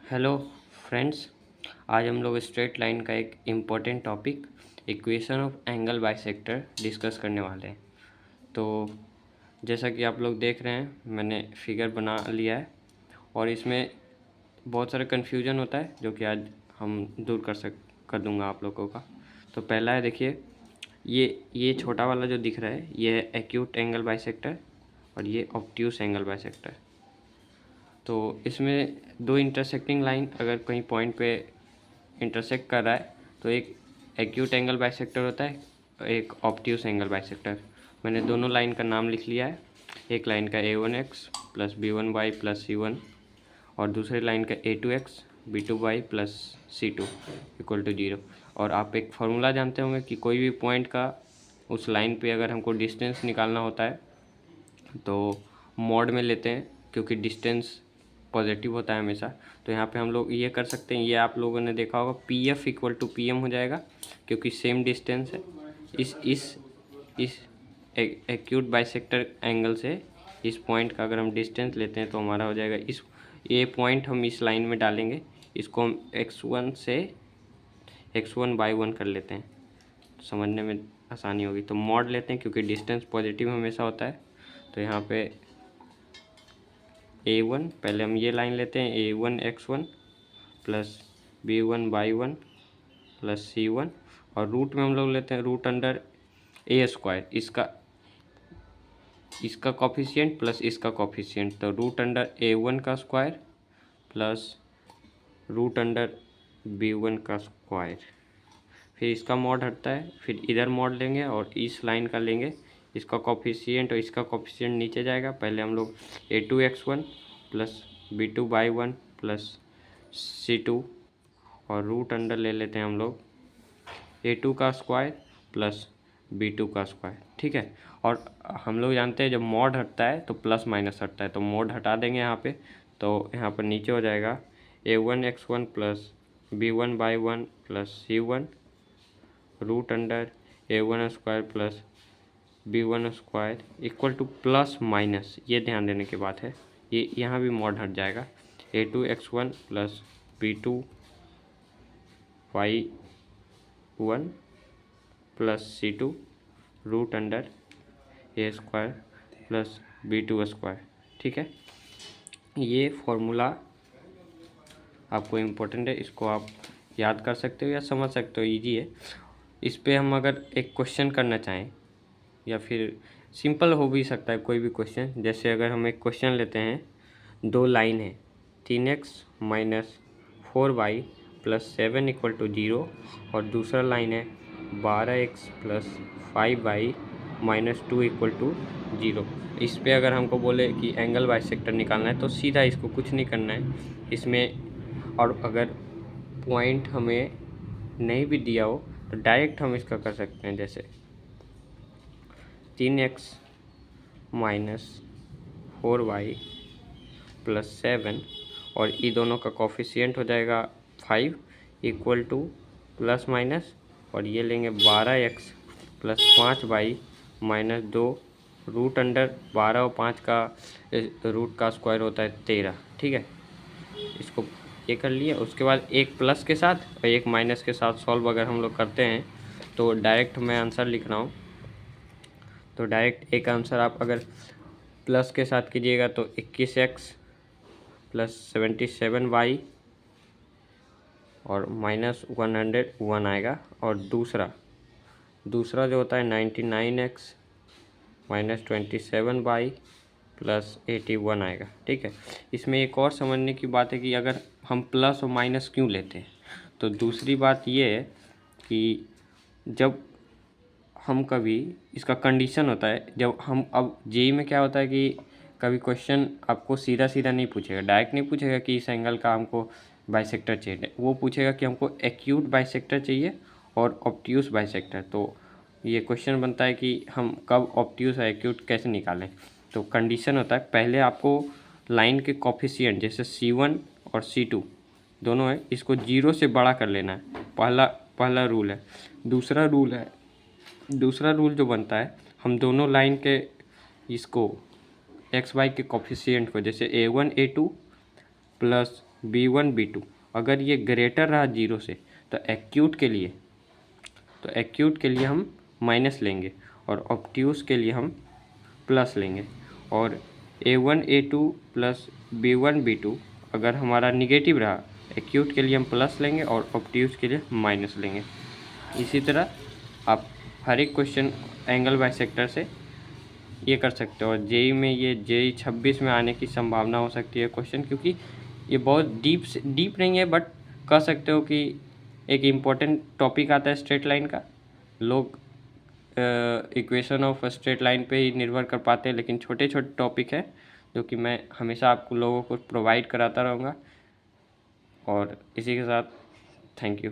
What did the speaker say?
Hello friends. आज हम लोग स्ट्रेट लाइन का एक important topic equation of angle bisector discuss करने वाले हैं। तो जैसा कि आप लोग देख रहे हैं, मैंने फिगर बना लिया है और इसमें बहुत सारा कन्फ्यूजन होता है जो कि आज हम दूर कर दूंगा आप लोगों का। तो पहला है, देखिए, ये छोटा वाला जो दिख रहा है ये है एक्यूट एंगल बाइसेक्टर और ये ऑब्ट्यूस एंगल बाइसेक्टर। तो इसमें दो इंटरसेक्टिंग लाइन अगर कहीं पॉइंट पे इंटरसेक्ट कर रहा है तो एक एक्यूट एंगल बाइसेक्टर होता है और एक ऑब्ट्यूस एंगल बाइसेक्टर। मैंने दोनों लाइन का नाम लिख लिया है। एक लाइन का A1x plus B1y plus C1 और दूसरी लाइन का A2x B2y plus C2 equal to 0। और आप एक फार्मूला जानते होंगे कि कोई भी पॉइंट का उस लाइन पे अगर हमको डिस्टेंस निकालना होता है तो मॉड में लेते हैं, क्योंकि डिस्टेंस पॉजिटिव होता है हमेशा। तो यहाँ पे हम लोग ये कर सकते हैं, ये आप लोगों ने देखा होगा PF इक्वल टू PM हो जाएगा, क्योंकि सेम डिस्टेंस है। इस एक्यूट बाइसेक्टर एंगल से इस पॉइंट का अगर हम डिस्टेंस लेते हैं तो हमारा हो जाएगा ये पॉइंट हम इस लाइन में डालेंगे, इसको हम x1 से x1/1 कर लेते हैं, समझने में आसानी होगी। तो मॉड लेते हैं क्योंकि डिस्टेंस पॉजिटिव हमेशा होता है। तो यहाँ पे A1, पहले हम ये लाइन लेते हैं, A1x1 plus B1/1 plus C1 और रूट में हम लोग लेते हैं रूट अंडर A², इसका कॉफिशिएंट प्लस इसका कॉफिशिएंट। तो रूट अंडर A1 का square plus root under B1 का स्क्वायर। फिर इसका मॉड हटता है, फिर इधर मॉड लेंगे और इस लाइन का लेंगे, इसका कॉफिशिएंट और इसका कॉफिशिएंट नीचे जाएगा। पहले हम लोग A2x1 plus B2/1 plus C2 और रूट अंडर ले लेते हैं हम लोग A2 का स्क्वायर प्लस B2 का स्क्वायर, ठीक है। और हम लोग जानते हैं जब मॉड हटता है तो प्लस माइनस हटता है, तो मॉड हटा देंगे यहाँ पे, तो यहाँ पर नीचे हो जाएगा A1x1 plus B1/1 plus C1 root under A1 square plus B1 square equal to plus minus, ये ध्यान देने की बात है, ये यहाँ भी मॉड हट जाएगा। A2x1 plus B2y1 plus C2 root under A square plus B2 square, ठीक है। ये फॉर्मूला आपको इम्पोर्टेंट है, इसको आप याद कर सकते हो या समझ सकते हो, इजी है। इस पे हम अगर एक क्वेश्चन करना चाहें या फिर सिंपल हो भी सकता है कोई भी क्वेश्चन, जैसे अगर हम एक क्वेश्चन लेते हैं, दो लाइन है 3x minus 4y plus 7 equal to 0 और दूसरा लाइन है 12x plus 5y minus 2 equal to 0। इस पे अगर हमको बोले कि एंगल बाइसेक्टर निकालना है तो सीधा इसको कुछ नहीं करना है इसमें। और अगर पॉइंट हमें नहीं भी दिया हो तो डायरेक्ट हम इसका कर सकते हैं, जैसे 3x माइनस 4y प्लस 7 और ये दोनों का कॉफिशिएंट हो जाएगा 5 इक्वल टू प्लस माइनस, और ये लेंगे 12x plus 5y minus 2 root under 12 और 5 का रूट का स्क्वायर होता है 13, ठीक है। इसको ये कर लिया, उसके बाद एक प्लस के साथ और एक माइनस के साथ सॉल्व अगर हम लोग करते हैं तो डायरेक्ट मैं आंसर लिख रहा हूँ। तो डायरेक्ट एक आंसर आप अगर प्लस के साथ कीजिएगा तो 21x प्लस 77y और माइनस 101 आएगा। और दूसरा जो होता है 99x माइनस 27y प्लस 81 आएगा, ठीक है। इसमें एक और समझने की बात है कि अगर हम प्लस और माइनस क्यों लेते हैं, तो दूसरी बात ये है कि जब हम कभी इसका कंडीशन होता है, जब हम अब जेई में क्या होता है कि कभी क्वेश्चन आपको सीधा सीधा नहीं पूछेगा, डायरेक्ट नहीं पूछेगा कि इस एंगल का हमको बाइसेक्टर चाहिए, वो पूछेगा कि हमको एक्यूट बाइसेक्टर चाहिए और ऑब्ट्यूस बाइसेक्टर। तो ये क्वेश्चन बनता है कि हम कब ऑब्ट्यूस और एक्यूट कैसे निकालें। तो कंडीशन होता है, पहले आपको लाइन के कॉफिशिएंट जैसे C1 और C2 दोनों है, इसको 0 से बड़ा कर लेना है, पहला रूल है। दूसरा रूल जो बनता है, हम दोनों लाइन के इसको एक्स वाई के कॉफिशिएंट को, जैसे A1 A2 plus B1 B2 अगर ये ग्रेटर रहा 0 से तो एक्यूट के लिए हम माइनस लेंगे और ऑब्ट्यूस के लिए हम प्लस लेंगे। और A1 A2 plus B1 B2 अगर हमारा निगेटिव रहा एक्यूट के लिए हम प्लस लेंगे और ऑब्ट्यूस के लिए माइनस लेंगे। इसी तरह आप हर एक क्वेश्चन एंगल बाइसेक्टर से ये कर सकते हो। और जेई में ये जेई 26 में आने की संभावना हो सकती है क्वेश्चन, क्योंकि ये बहुत डीप नहीं है, बट कह सकते हो कि एक इम्पोर्टेंट टॉपिक आता है स्ट्रेट लाइन का। लोग इक्वेशन ऑफ स्ट्रेट लाइन पे ही निर्भर कर पाते हैं, लेकिन छोटे छोटे टॉपिक है जो कि मैं हमेशा आपको लोगों को प्रोवाइड कराता रहूँगा। और इसी के साथ थैंक यू।